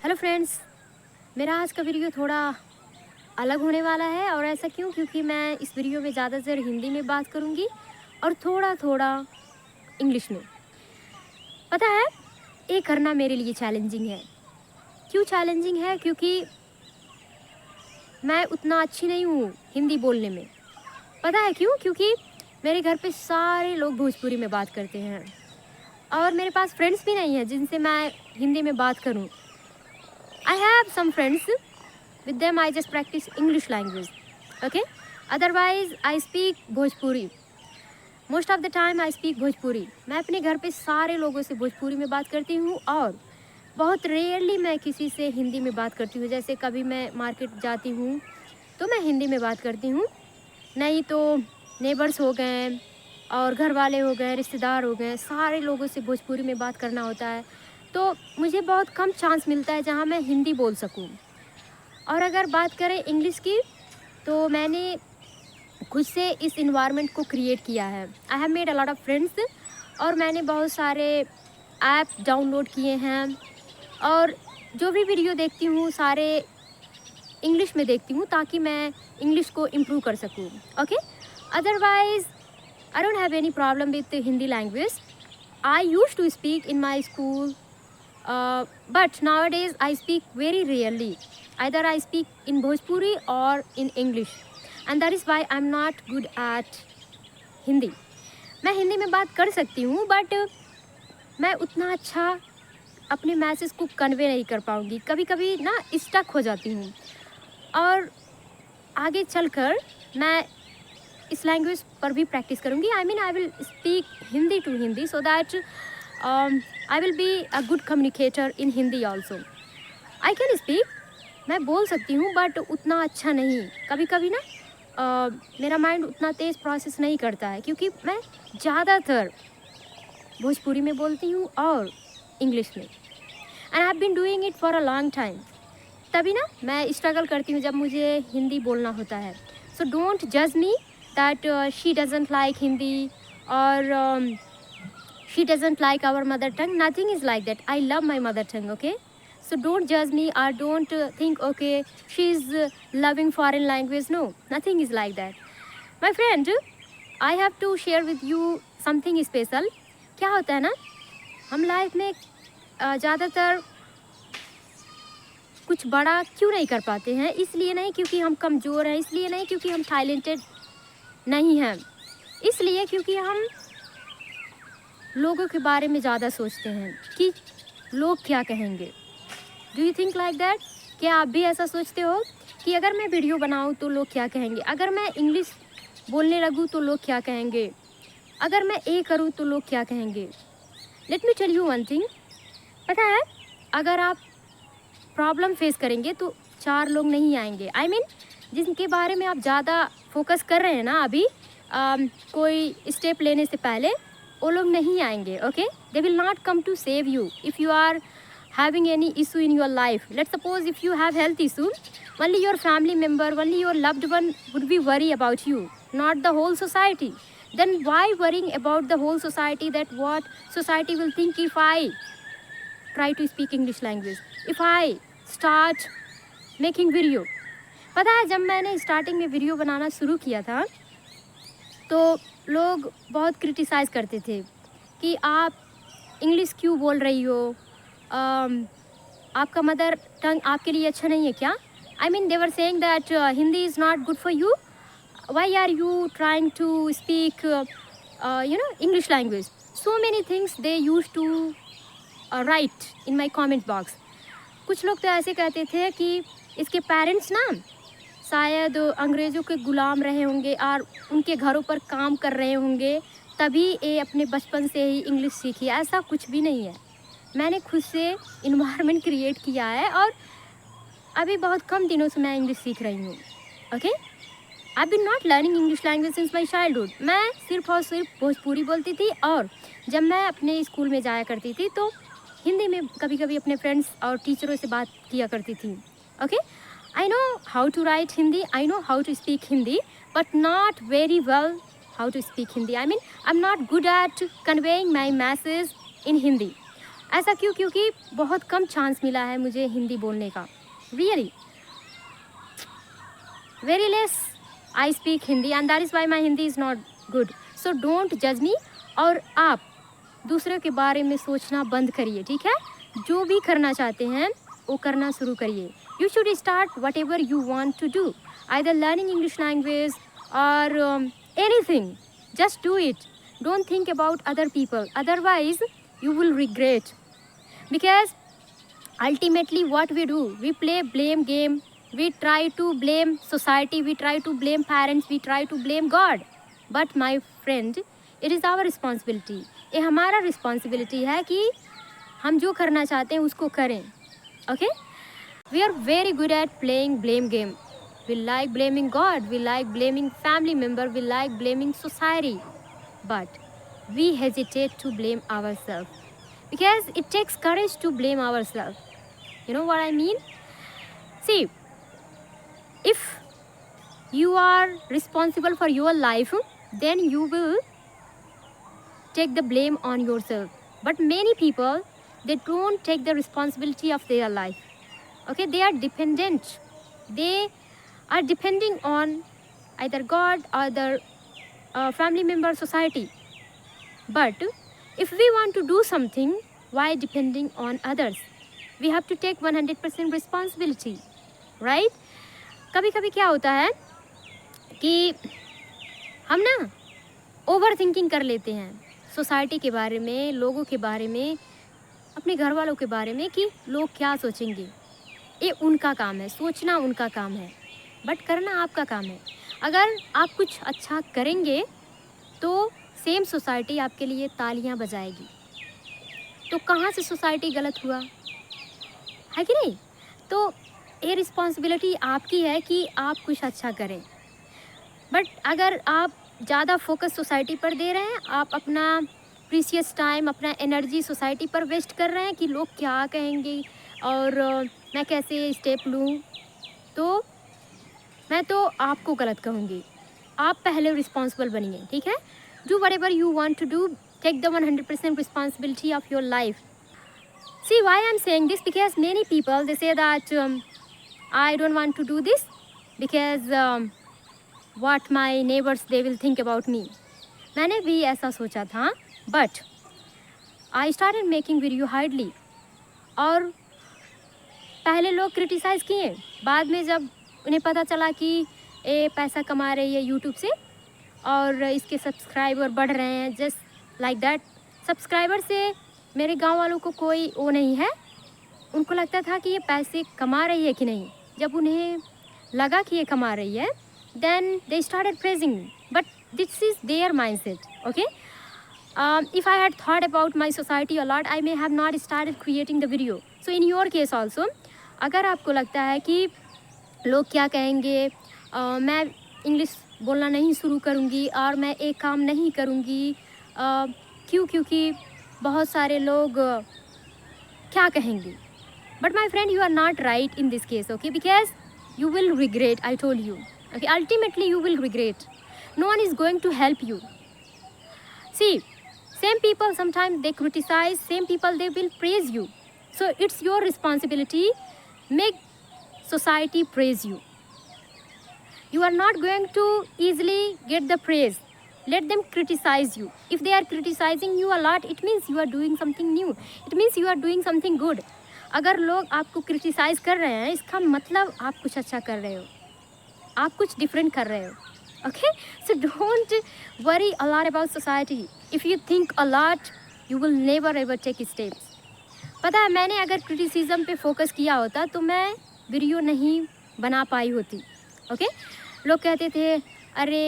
Hello friends, मेरा आज का वीडियो थोड़ा अलग होने वाला है। और ऐसा क्यों? क्योंकि मैं इस वीडियो में ज़्यादातर हिंदी में बात करूँगी और थोड़ा थोड़ा इंग्लिश में। पता है, ये करना मेरे लिए चैलेंजिंग है। क्यों चैलेंजिंग है? क्योंकि मैं उतना अच्छी नहीं हूँ हिंदी बोलने में। पता है क्यों? क्योंकि मेरे घर पे सारे लोग भोजपुरी में बात करते हैं और मेरे पास फ्रेंड्स भी नहीं हैं जिनसे मैं हिंदी में बात करूँ। I have some friends. With them, I just practice English language. Okay. Otherwise, I speak Bhojpuri. Most of the time, I speak Bhojpuri. मैं अपने घर पे सारे लोगों से भोजपुरी में बात करती हूँ और बहुत रेयरली मैं किसी से हिंदी में बात करती हूँ। जैसे कभी मैं मार्केट जाती हूँ तो मैं हिंदी में बात करती हूँ, नहीं तो नेबर्स हो गए और घर वाले हो गए, रिश्तेदार हो गए, सारे लोगों से भोजपुरी में बात करना होता है। तो मुझे बहुत कम चांस मिलता है जहाँ मैं हिंदी बोल सकूँ। और अगर बात करें इंग्लिश की, तो मैंने खुद से इस इन्वायरमेंट को क्रिएट किया है। I have made a lot of friends और मैंने बहुत सारे ऐप डाउनलोड किए हैं और जो भी वीडियो देखती हूँ सारे इंग्लिश में देखती हूँ ताकि मैं इंग्लिश को इम्प्रूव कर सकूँ। Okay, otherwise I don't have any problem with Hindi language. I used to speak in my school, but nowadays I speak very rarely. Either I speak in Bhojpuri or in English, and that is why I'm not good at Hindi. मैं हिंदी में बात कर सकती हूँ but मैं उतना अच्छा अपने मैसेज को कन्वे नहीं कर पाऊँगी। कभी कभी ना स्टक हो जाती हूँ और आगे चलकर मैं इस लैंग्वेज पर भी प्रैक्टिस करूँगी। I will speak Hindi to Hindi so that I will be a good communicator in Hindi also. I can speak, मैं बोल सकती हूँ बट उतना अच्छा नहीं। कभी कभी ना मेरा माइंड उतना तेज़ प्रोसेस नहीं करता है क्योंकि मैं ज़्यादातर भोजपुरी में बोलती हूँ और इंग्लिश में। And I have been doing it for a long time. तभी ना मैं स्ट्रगल करती हूँ जब मुझे हिंदी बोलना होता है। सो डोंट जज me that she doesn't like Hindi और she doesn't like our mother tongue. Nothing is like that. I love my mother tongue. Okay, so don't judge me or don't think okay she's loving foreign language. No, nothing is like that. My friend, I have to share with you something special. क्या होता है ना, हम life में ज़्यादातर कुछ बड़ा क्यों नहीं कर पाते हैं? इसलिए नहीं क्योंकि हम कमज़ोर हैं, इसलिए नहीं क्योंकि हम टैलेंटेड नहीं हैं, इसलिए क्योंकि हम लोगों के बारे में ज़्यादा सोचते हैं कि लोग क्या कहेंगे। Do you think like that? क्या आप भी ऐसा सोचते हो कि अगर मैं वीडियो बनाऊँ तो लोग क्या कहेंगे, अगर मैं इंग्लिश बोलने लगूँ तो लोग क्या कहेंगे, अगर मैं ए करूँ तो लोग क्या कहेंगे? Let me tell you one thing. पता है, अगर आप प्रॉब्लम फेस करेंगे तो 4 लोग नहीं आएंगे। आई मीन जिनके बारे में आप ज़्यादा फोकस कर रहे हैं ना अभी कोई स्टेप लेने से पहले, वो लोग नहीं आएंगे। Okay, they will not come to save you if you are having any issue in your life. Let suppose if you have health issue, only your family member, only your loved one would be worry about you, not the whole society. Then why worrying about the whole society, that what society will think if I try to speak English language, if I start making video? पता है, जब मैंने starting में video बनाना शुरू किया था तो लोग बहुत क्रिटिसाइज़ करते थे कि आप इंग्लिश क्यों बोल रही हो, आपका मदर टंग आपके लिए अच्छा नहीं है क्या? I mean they were saying that Hindi is not good for you, why are you trying to speak English language? So many things they use to write in my comment box. कुछ लोग तो ऐसे कहते थे कि इसके पेरेंट्स ना शायद अंग्रेज़ों के ग़ुलाम रहे होंगे और उनके घरों पर काम कर रहे होंगे, तभी ये अपने बचपन से ही इंग्लिश सीखी। ऐसा कुछ भी नहीं है। मैंने खुद से इन्वायरमेंट क्रिएट किया है और अभी बहुत कम दिनों से मैं इंग्लिश सीख रही हूँ। Okay, I been not learning English language since my childhood. मैं सिर्फ और सिर्फ भोजपुरी बोलती थी और जब मैं अपने स्कूल में जाया करती थी तो हिंदी में कभी कभी अपने फ्रेंड्स और टीचरों से बात किया करती थी। Okay, I know how to write Hindi, I know how to speak Hindi, but not very well how to speak Hindi. I mean, I'm not good at conveying my message in Hindi. ऐसा क्यों? क्योंकि बहुत कम chance मिला है मुझे हिंदी बोलने का, really very less I speak Hindi and that is why my Hindi is not good. So don't जज मी. और आप दूसरों के बारे में सोचना बंद करिए, ठीक है? जो भी करना चाहते हैं वो करना शुरू करिए. You should start whatever you want to do, either learning English language or anything. Just do it. Don't think about other people, otherwise you will regret. Because ultimately what we do, we play blame game, we try to blame society, we try to blame parents, we try to blame God. But my friend, it is our responsibility. ये हमारा responsibility है कि हम जो करना चाहते हैं उसको करें. Okay? We are very good at playing blame game. We like blaming God, we like blaming family member, we like blaming society. But we hesitate to blame ourselves because it takes courage to blame ourselves. You know what I mean? See, if you are responsible for your life, then you will take the blame on yourself. But many people, they don't take the responsibility of their life. Okay, they are dependent. They are depending on either God or their family member, society. But if we want to do something, why depending on others? We have to take 100% responsibility, right? कभी कभी क्या होता है कि हम ना over thinking कर लेते हैं सोसाइटी के बारे में, लोगों के बारे में, अपने घर वालों के बारे में कि लोग क्या सोचेंगे. ये उनका काम है, सोचना उनका काम है, बट करना आपका काम है. अगर आप कुछ अच्छा करेंगे तो सेम सोसाइटी आपके लिए तालियां बजाएगी. तो कहाँ से सोसाइटी गलत हुआ है कि नहीं? तो ये रिस्पॉन्सिबिलिटी आपकी है कि आप कुछ अच्छा करें. बट अगर आप ज़्यादा फोकस सोसाइटी पर दे रहे हैं, आप अपना प्रीशियस टाइम, अपना एनर्जी सोसाइटी पर वेस्ट कर रहे हैं कि लोग क्या कहेंगे और मैं कैसे स्टेप लूँ, तो मैं तो आपको गलत कहूँगी. आप पहले रिस्पॉन्सिबल बनिए, ठीक है? Do whatever you want to do. Take the 100% responsibility of your life. See why I'm saying this? Because many people, they say that I don't want to do this because what my neighbors, they will think about me. मैंने भी ऐसा सोचा था, but I started making video hardly. और पहले लोग criticise किए, बाद में जब उन्हें पता चला कि ये पैसा कमा रही है यूट्यूब से और इसके सब्सक्राइबर बढ़ रहे हैं, जस्ट लाइक दैट. सब्सक्राइबर से मेरे गांव वालों को कोई वो नहीं है. उनको लगता था कि ये पैसे कमा रही है कि नहीं. जब उन्हें लगा कि ये कमा रही है, then they started praising. But this is their mindset. Okay, if I had thought about my society a lot, I may have not started creating the video. So in your case also, अगर आपको लगता है कि लोग क्या कहेंगे, मैं English बोलना नहीं शुरू करूँगी और मैं एक काम नहीं करूँगी, क्यों? क्योंकि बहुत सारे लोग क्या कहेंगे. But my friend, you are not right in this case. Okay, because you will regret. I told you. Okay, ultimately you will regret. No one is going to help you. See, same people sometimes they criticize, same people they will praise you. So it's your responsibility. Make society praise you. You are not going to easily get the praise. Let them criticize you. If they are criticizing you a lot, it means you are doing something new. It means you are doing something good. अगर लोग आपको criticise कर रहे हैं, इसका मतलब आप कुछ अच्छा कर रहे हो, आप कुछ डिफरेंट कर रहे हो. Okay? So don't worry a lot about society. If you think a lot, you will never ever take steps. पता है, मैंने अगर क्रिटिसिज्म पे फोकस किया होता तो मैं वीडियो नहीं बना पाई होती. ओके, लोग कहते थे अरे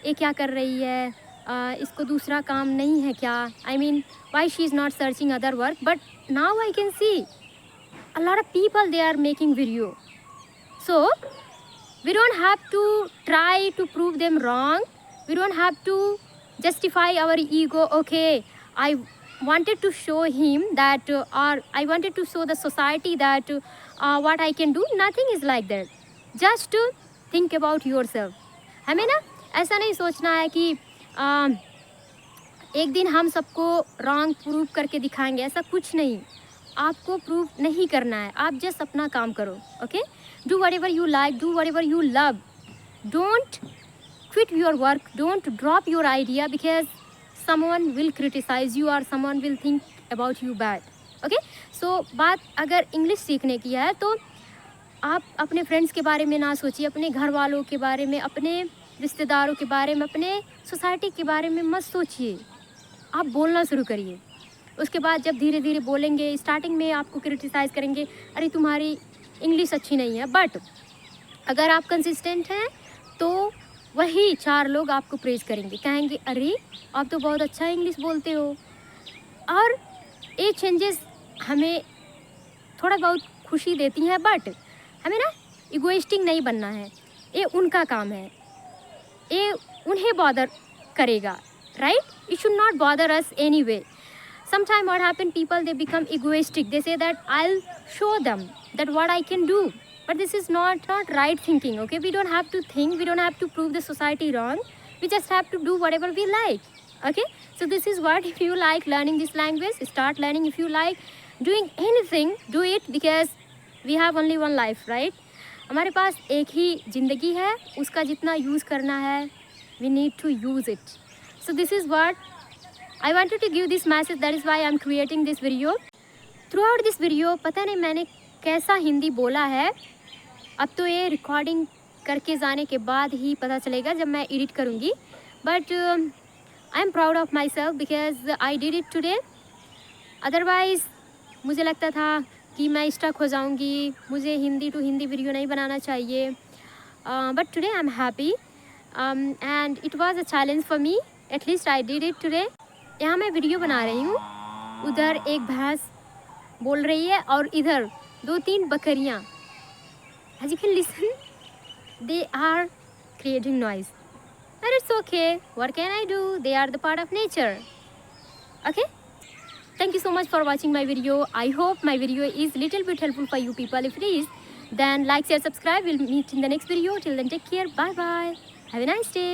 ये क्या कर रही है, इसको दूसरा काम नहीं है क्या, I mean why she is not searching other work. But now I can see a lot of people, they are making video. So we don't have to try to prove them wrong. We don't have to justify our ego. Okay, I wanted to show him that or I wanted to show the society that what I can do. Nothing is like that. Just to think about yourself. हमें ना ऐसा नहीं सोचना है कि एक दिन हम सबको रॉन्ग प्रूव करके दिखाएंगे, ऐसा कुछ नहीं। आपको प्रूव नहीं करना है, आप जस्ट अपना काम करो। Okay, do whatever you like, do whatever you love, don't quit your work, don't drop your idea because someone will criticize you or someone will think about you bad. Okay, so बात अगर English सीखने की है तो आप अपने friends के बारे में ना सोचिए, अपने घर वालों के बारे में, अपने रिश्तेदारों के बारे में, अपने सोसाइटी के बारे में मत सोचिए। आप बोलना शुरू करिए। उसके बाद जब धीरे धीरे बोलेंगे, स्टार्टिंग में आपको क्रिटिसाइज़ करेंगे, अरे तुम्हारी इंग्लिश अच्छी नहीं है, बट अगर आप कंसिस्टेंट हैं तो वही 4 लोग आपको प्रेज़ करेंगे, कहेंगे अरे आप तो बहुत अच्छा इंग्लिश बोलते हो। और ये चेंजेस हमें थोड़ा बहुत खुशी देती हैं, बट हमें ना इगोइस्टिक नहीं बनना है। ये उनका काम है, ये उन्हें बॉदर करेगा, right? It should not bother us anyway. Sometime what happen, people they become egoistic. They say that I'll show them that what I can do. But this is not right thinking, okay? We don't have to think, we don't have to prove the society wrong. We just have to do whatever we like, okay? So this is what, if you like learning this language, start learning. If you like doing anything, do it, because we have only one life, right? हमारे पास एक ही ज़िंदगी है, उसका जितना use करना है, we need to use it. So this is what I wanted to give this message, that is why I am creating this video. Throughout this video, पता नहीं मैंने कैसा हिंदी बोला है, अब तो ये रिकॉर्डिंग करके जाने के बाद ही पता चलेगा जब मैं एडिट करूँगी। But I am proud of my self because I did it today. Otherwise मुझे लगता था कि मैं स्टक हो जाऊँगी, मुझे हिंदी टू हिंदी वीडियो नहीं बनाना चाहिए। But today I am happy and it was a challenge for me, at least I did it today. यहाँ मैं वीडियो बना रही हूँ, उधर एक भैंस बोल रही है और इधर 2-3 बकरियाँ, as you can listen, they are creating noise. But it's okay, what can I do? They are the part of nature. Okay? Thank you so much for watching my video. I hope my video is little bit helpful for you people. If it is, then like, share, subscribe. We'll meet in the next video. Till then, take care. Bye bye. Have a nice day.